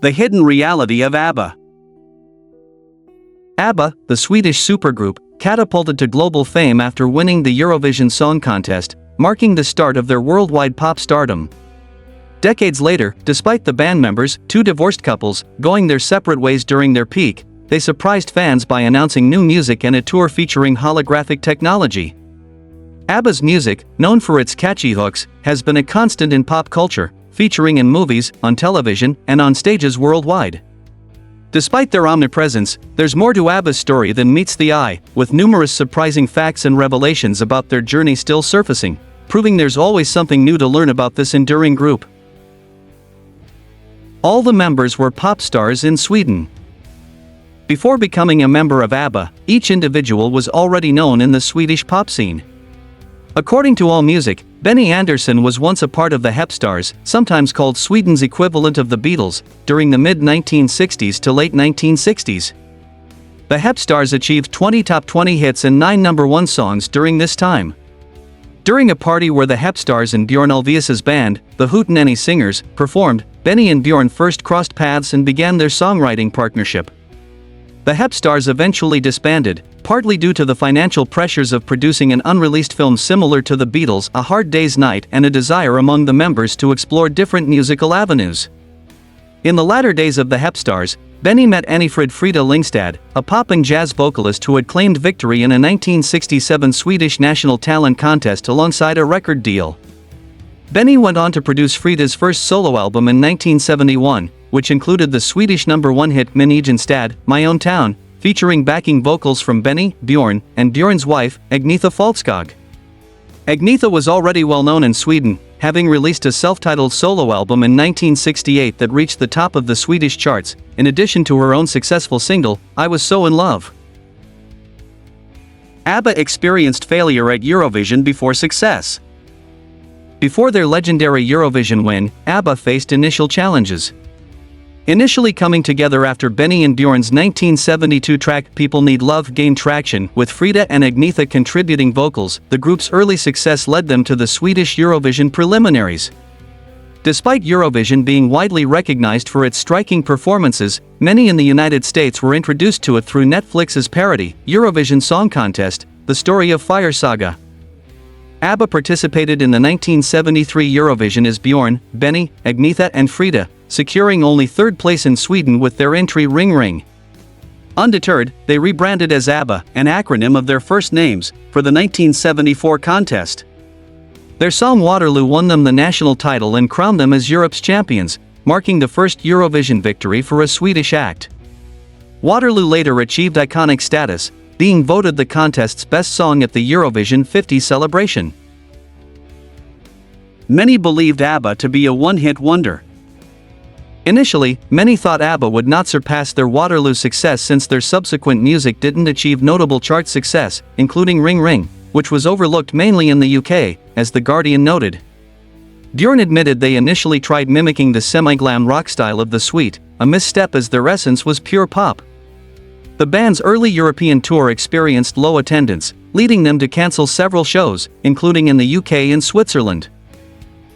The hidden reality of ABBA. ABBA, the Swedish supergroup, catapulted to global fame after winning the Eurovision Song Contest, marking the start of their worldwide pop stardom. Decades later, despite the band members, two divorced couples, going their separate ways during their peak, they surprised fans by announcing new music and a tour featuring holographic technology. ABBA's music, known for its catchy hooks, has been a constant in pop culture, featuring in movies, on television, and on stages worldwide. Despite their omnipresence, there's more to ABBA's story than meets the eye, with numerous surprising facts and revelations about their journey still surfacing, proving there's always something new to learn about this enduring group. All the members were pop stars in Sweden. Before becoming a member of ABBA, each individual was already known in the Swedish pop scene. According to AllMusic, Benny Andersson was once a part of the Hepstars, sometimes called Sweden's equivalent of the Beatles, during the mid-1960s to late 1960s. The Hepstars achieved 20 top 20 hits and 9 number 1 songs during this time. During a party where the Hepstars and Björn Ulvaeus's band, the Hootenanny Singers, performed, Benny and Björn first crossed paths and began their songwriting partnership. The Hepstars eventually disbanded, partly due to the financial pressures of producing an unreleased film similar to the Beatles' A Hard Day's Night and a desire among the members to explore different musical avenues. In the latter days of the Hepstars, Benny met Annifrid Frida Lyngstad, a pop and jazz vocalist who had claimed victory in a 1967 Swedish national talent contest alongside a record deal. Benny went on to produce Frida's first solo album in 1971, which included the Swedish number 1 hit Min egen stad, My Own Town, featuring backing vocals from Benny, Björn, and Björn's wife, Agnetha Falskog. Agnetha was already well known in Sweden, having released a self-titled solo album in 1968 that reached the top of the Swedish charts, in addition to her own successful single, I Was So in Love. ABBA experienced failure at Eurovision before success. Before their legendary Eurovision win, ABBA faced initial challenges. Initially coming together after Benny and Björn's 1972 track People Need Love gained traction, with Frida and Agnetha contributing vocals, the group's early success led them to the Swedish Eurovision preliminaries. Despite Eurovision being widely recognized for its striking performances, many in the United States were introduced to it through Netflix's parody, Eurovision Song Contest, The Story of Fire Saga. ABBA participated in the 1973 Eurovision as Björn, Benny, Agnetha and Frida, securing only third place in Sweden with their entry Ring Ring. Undeterred, they rebranded as ABBA, an acronym of their first names, for the 1974 contest. Their song Waterloo won them the national title and crowned them as Europe's champions, marking the first Eurovision victory for a Swedish act. Waterloo later achieved iconic status, being voted the contest's best song at the Eurovision 50 celebration. Many believed ABBA to be a one-hit wonder. Initially, many thought ABBA would not surpass their Waterloo success since their subsequent music didn't achieve notable chart success, including Ring Ring, which was overlooked mainly in the UK, as The Guardian noted. Björn admitted they initially tried mimicking the semi-glam rock style of The Sweet, a misstep as their essence was pure pop. The band's early European tour experienced low attendance, leading them to cancel several shows, including in the UK and Switzerland.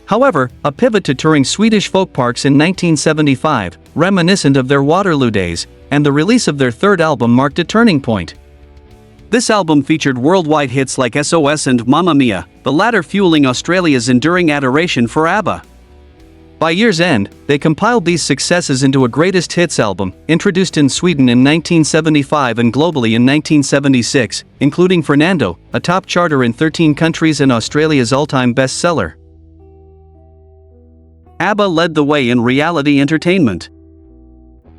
However, a pivot to touring Swedish folk parks in 1975, reminiscent of their Waterloo days, and the release of their third album marked a turning point. This album featured worldwide hits like SOS and Mamma Mia, the latter fueling Australia's enduring adoration for ABBA. By year's end, they compiled these successes into a greatest hits album, introduced in Sweden in 1975 and globally in 1976, including Fernando, a top charter in 13 countries and Australia's all-time bestseller. ABBA led the way in reality entertainment.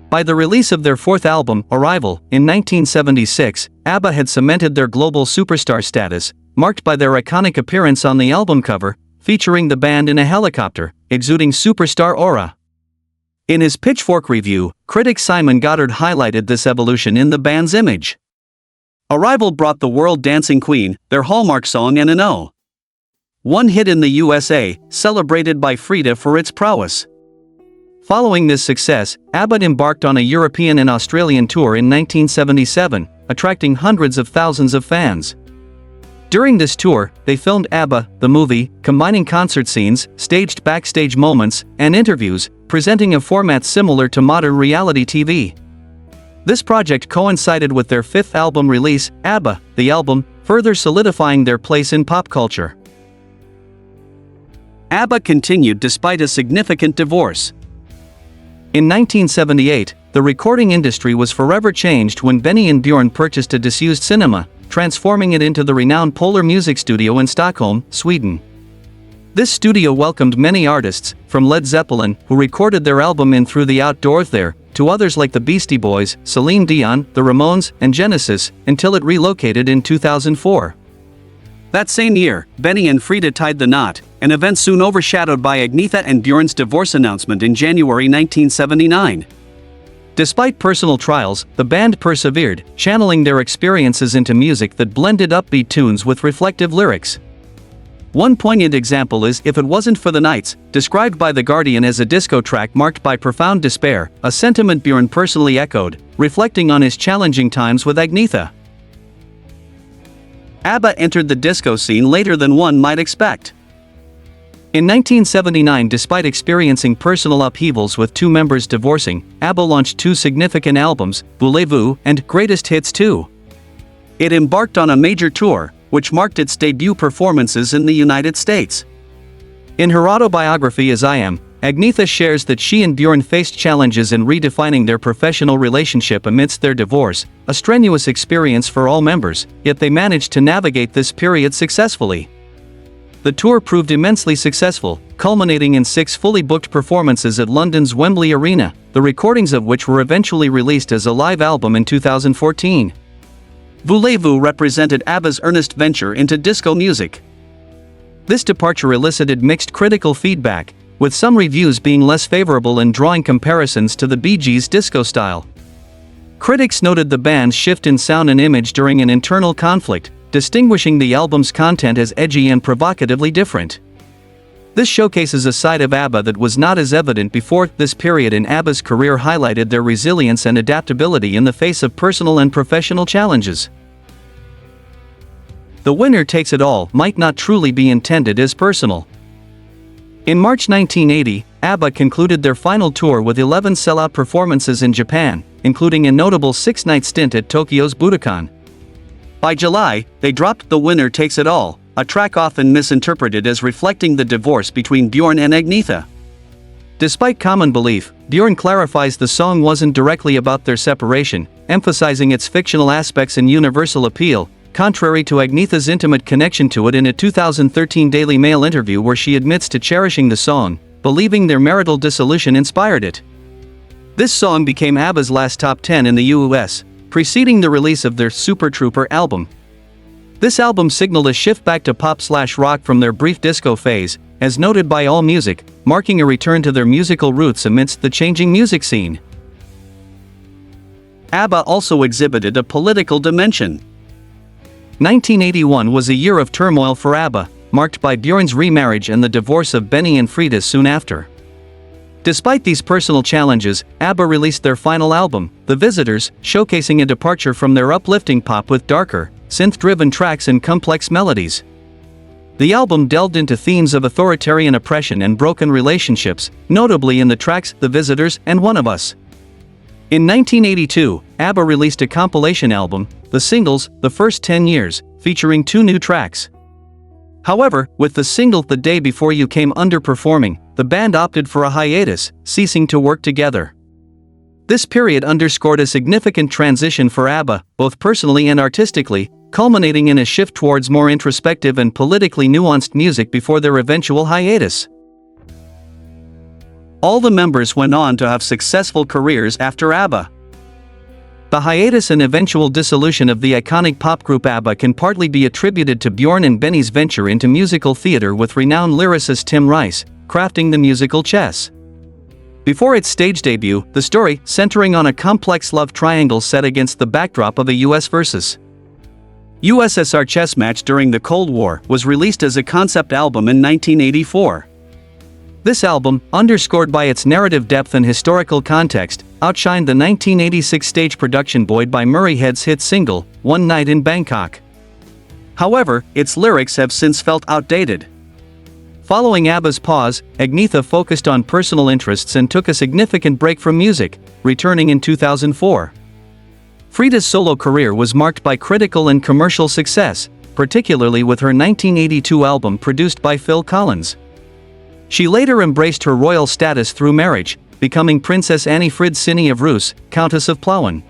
By the release of their fourth album, Arrival, in 1976, ABBA had cemented their global superstar status, marked by their iconic appearance on the album cover, featuring the band in a helicopter, exuding superstar aura. In his Pitchfork review, critic Simon Goddard highlighted this evolution in the band's image. Arrival brought the world dancing queen, their hallmark song and an one hit in the USA, celebrated by Frida for its prowess. Following this success, ABBA embarked on a European and Australian tour in 1977, attracting hundreds of thousands of fans. During this tour, they filmed ABBA, the movie, combining concert scenes, staged backstage moments, and interviews, presenting a format similar to modern reality TV. This project coincided with their fifth album release, ABBA, the album, further solidifying their place in pop culture. ABBA continued despite a significant divorce. In 1978, the recording industry was forever changed when Benny and Björn purchased a disused cinema, transforming it into the renowned Polar Music Studio in Stockholm, Sweden. This studio welcomed many artists, from Led Zeppelin, who recorded their album in Through the Outdoors there, to others like the Beastie Boys, Celine Dion, the Ramones, and Genesis, until it relocated in 2004. That same year, Benny and Frida tied the knot, an event soon overshadowed by Agnetha and Björn's divorce announcement in January 1979. Despite personal trials, the band persevered, channeling their experiences into music that blended upbeat tunes with reflective lyrics. One poignant example is If It Wasn't for the Nights, described by The Guardian as a disco track marked by profound despair, a sentiment Björn personally echoed, reflecting on his challenging times with Agnetha. ABBA entered the disco scene later than one might expect. In 1979, despite experiencing personal upheavals with two members divorcing, ABBA launched two significant albums, Voulez-Vous and Greatest Hits 2. It embarked on a major tour, which marked its debut performances in the United States. In her autobiography As I Am, Agnetha shares that she and Björn faced challenges in redefining their professional relationship amidst their divorce, a strenuous experience for all members, yet they managed to navigate this period successfully. The tour proved immensely successful, culminating in 6 fully booked performances at London's Wembley Arena, the recordings of which were eventually released as a live album in 2014. Voulez-Vous represented ABBA's earnest venture into disco music. This departure elicited mixed critical feedback, with some reviews being less favorable and drawing comparisons to the Bee Gees' disco style. Critics noted the band's shift in sound and image during an internal conflict, distinguishing the album's content as edgy and provocatively different. This showcases a side of ABBA that was not as evident before. This period in ABBA's career highlighted their resilience and adaptability in the face of personal and professional challenges. The winner takes it all might not truly be intended as personal. In March 1980, ABBA concluded their final tour with 11 sellout performances in Japan, including a notable 6-night stint at Tokyo's Budokan. By July, they dropped The Winner Takes It All, a track often misinterpreted as reflecting the divorce between Björn and Agnetha. Despite common belief, Björn clarifies the song wasn't directly about their separation, emphasizing its fictional aspects and universal appeal, contrary to Agnetha's intimate connection to it in a 2013 Daily Mail interview where she admits to cherishing the song, believing their marital dissolution inspired it. This song became ABBA's last top 10 in the US, preceding the release of their Super Trooper album. This album signaled a shift back to pop/rock from their brief disco phase, as noted by AllMusic, marking a return to their musical roots amidst the changing music scene. ABBA also exhibited a political dimension. 1981 was a year of turmoil for ABBA, marked by Björn's remarriage and the divorce of Benny and Frida soon after. Despite these personal challenges, ABBA released their final album, The Visitors, showcasing a departure from their uplifting pop with darker, synth-driven tracks and complex melodies. The album delved into themes of authoritarian oppression and broken relationships, notably in the tracks The Visitors and One of Us. In 1982, ABBA released a compilation album, The Singles, The First 10 Years, featuring 2 new tracks. However, with the single The Day Before You Came underperforming, the band opted for a hiatus, ceasing to work together. This period underscored a significant transition for ABBA, both personally and artistically, culminating in a shift towards more introspective and politically nuanced music before their eventual hiatus. All the members went on to have successful careers after ABBA. The hiatus and eventual dissolution of the iconic pop group ABBA can partly be attributed to Björn and Benny's venture into musical theater with renowned lyricist Tim Rice, crafting the musical Chess. Before its stage debut, the story, centering on a complex love triangle set against the backdrop of a US vs. USSR chess match during the Cold War, was released as a concept album in 1984. This album, underscored by its narrative depth and historical context, outshined the 1986 stage production buoyed by Murray Head's hit single, One Night in Bangkok. However, its lyrics have since felt outdated. Following ABBA's pause, Agnetha focused on personal interests and took a significant break from music, returning in 2004. Frida's solo career was marked by critical and commercial success, particularly with her 1982 album produced by Phil Collins. She later embraced her royal status through marriage, becoming Princess Annie Frid Cini of Rus, Countess of Plauen.